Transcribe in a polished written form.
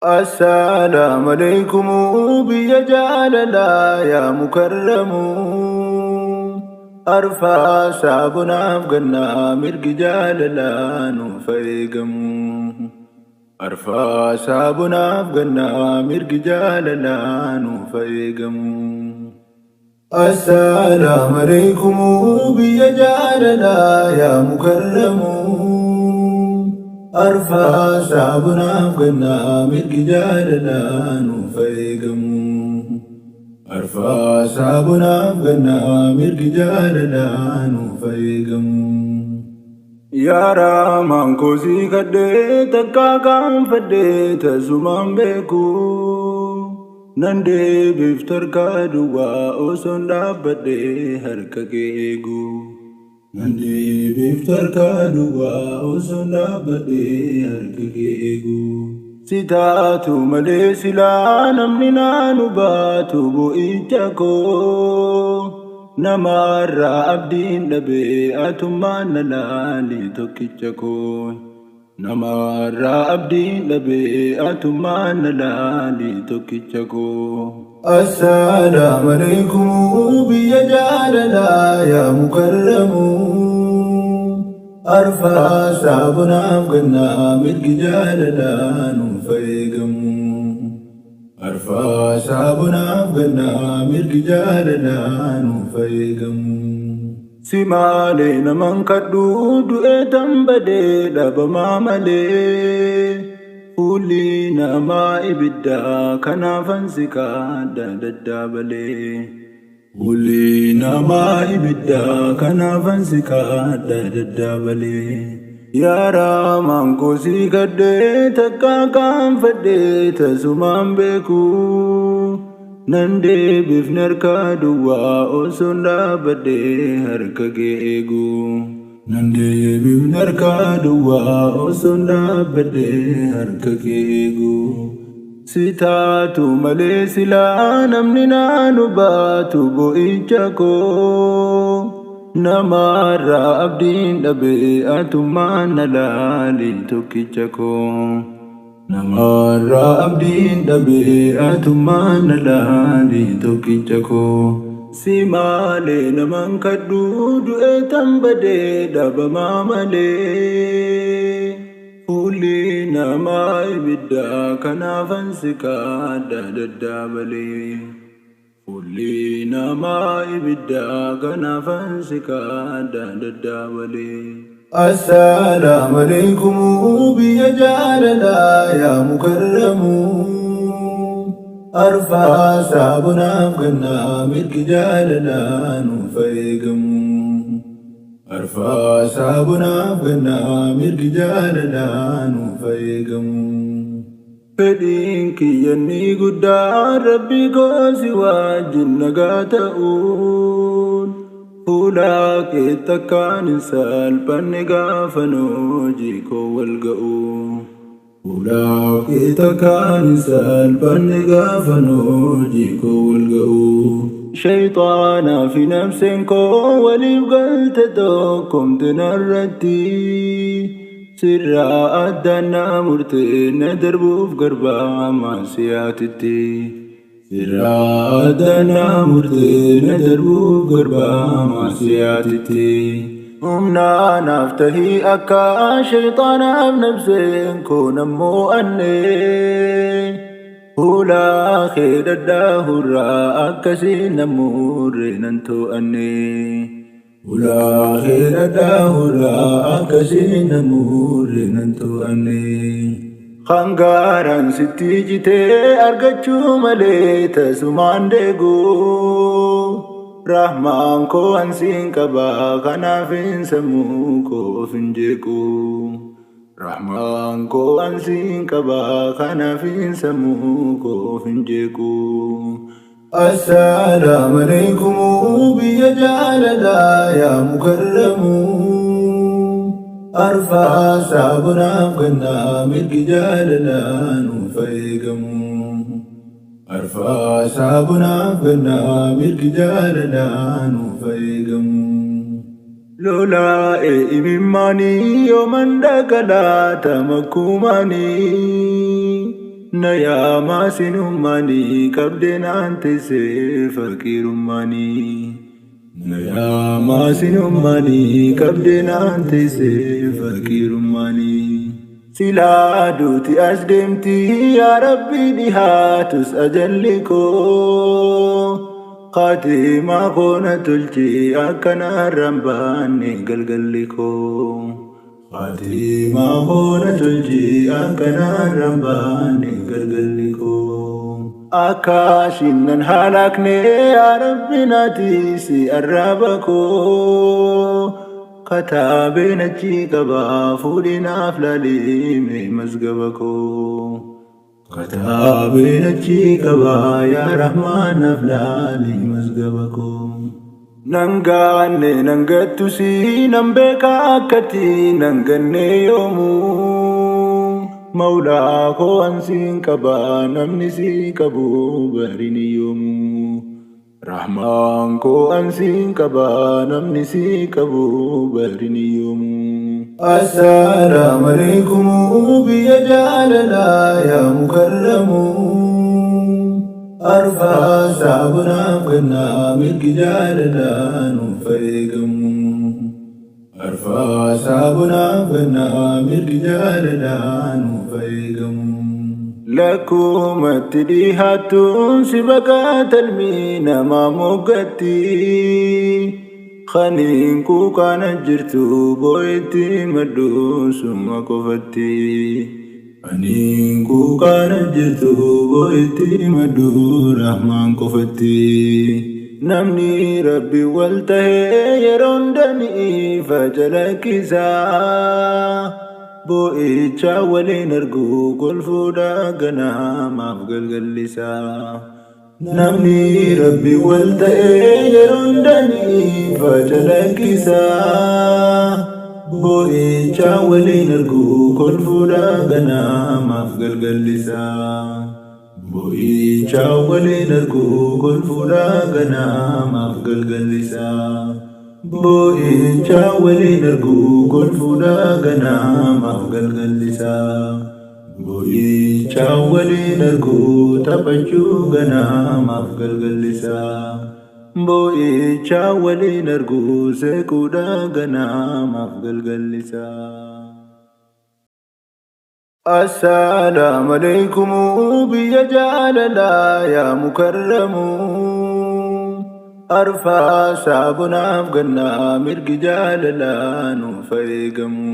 السلام عليكم بيا جاللا يا مكرم أرفع سابنا فقنا مرق جاللا نفيقم أرفع سابنا فقنا مرق جاللا نفيقم السلام عليكم بيا جاللا يا مكرم أرفع شعبنا فقنا من رجالنا نفيقم أرفع شعبنا فقنا من رجالنا نفيقم يا رامان كوزي كدي تكاكام فدي تزمان بيكو نندي بفتر كادوا أوسن دابدي هرككيغو Nandi biftar kadua usunda bade harkakegu Sitatu male sila namni nanu batu bu ichako Namarra abdin dabe atuman nalali tokichako Namarra abdin dabe atuman nalali tokichako السلام عليكم بيا جالنا يا مكرم أرفع شعبنا فقنا من رجالنا نفيقم أرفع شعبنا فقنا من رجالنا نفيقم سمالين من كدود إتم بدي دبما ملي Ulina ma ibidda kana fansika da daddabale Ulina ma ibidda kana fansika da daddabale Yara mango si gadde takka kan fadde tasuman beku Nande bifner kaduwa osunda bade harkage egu Nande bifner kaduwa osunda bade harkakegu Sitatu male sila namni nanu batu bo ichako Namarra abdin dabe atuman nalali tokichako Namarra abdin dabe atuman nalali tokichako Simale naman kadudu etambade dabama male Uli nama ibidda kana fansika da daddabale Uli nama ibidda kana fansika da daddabale Assalamu alaikum biya jalala ya mukarramu أرفع شعبنا فقنا من رجالنا نفيقم أرفع شعبنا فقنا من رجالنا نفيقم فدينك يني قدار ربي قوسي واجن قاتئون فولاك تكان سالبان قافنوجي والقؤون Ulaki takan salban gafanoji ko walga'u Shaytana fi nafsin ko walif galta tokkum tinarratti Sirra addana murte na darbuf garba maasiyatitti Sirra addana murte na darbuf garba maasiyatitti Umna naftahi akka shaytana nafsin kuna mu'anne Hula khidadda hurra akkasi namurre nanto anne Hula khidadda hurra akkasi namurre nanto anne Khangaran sitti jite argachu male tasuman degu Rahman ko ansin kaba kanafin samu ko finjeku Rahman ko ansin kaba kanafin samu ko finjeku Assalamu alaikum biya jalala ya mukarramu Arfa sha'buna fqanna min rijalana nufayqamu أرفع شعبنا فقنا من رجالنا نفيقم لولا إماماني يومن دقلا تمكوماني Naya masinumani kabdenante se fakirumani. Naya masinumani kabdenante se fakirumani. Sila duti asdemti ya Rabbi dihatus ajalliko. Qatima kona tulchi akana rambani galgalliko. Qatima kona tulchi akana rambani galgalliko. Akashinan halakne ya Rabbi natisi arrabako. Katabe nachi kaba fudina flali me mazgabako. Katabe nachi kaba ya Rahman flali mazgabako. Nanganne nangattusi nambeka akati nanganne yomu. Maula ko ansin kaba namni si kabu barini yomu. Rahman ko ansin kaba namni si kabu barini yomu. Assalamu alaikum biya jalala ya mukarramu. Arfa sabuna fana milki jalala nufaygamu. Arfa sabuna fana milki jalala nufaygamu. لكم اتديهاتون سبقات المينا ما موقتي خنينكو كان جرتو بويتي مدو سما كفتي خنينكو كان جرتو بويتي مدو رحمن كفتي نمني ربي والتهي يروندني فجلك سا Bo'icha waliin argu golfuudha ganamaaf galgallisaa. Namni Rabbi wal ta'ee yeroo hundanii facalakkisaa. Bo'icha waliin argu golfuudha ganamaaf galgallisaa. Bo'icha waliin argu golfuudha ganamaaf galgallisaa. Bo'icha waliin argu golfuudha ganamaaf galgallisaa. Bo'icha waliin argu taphachuu ganamaaf galgallisaa. Bo'icha waliin argu seequudha ganamaaf galgallisaa. Assalamu alaikum biya jalala ya mukarramu. Arfa sabuna ganna mirgi jalala nufaygamu.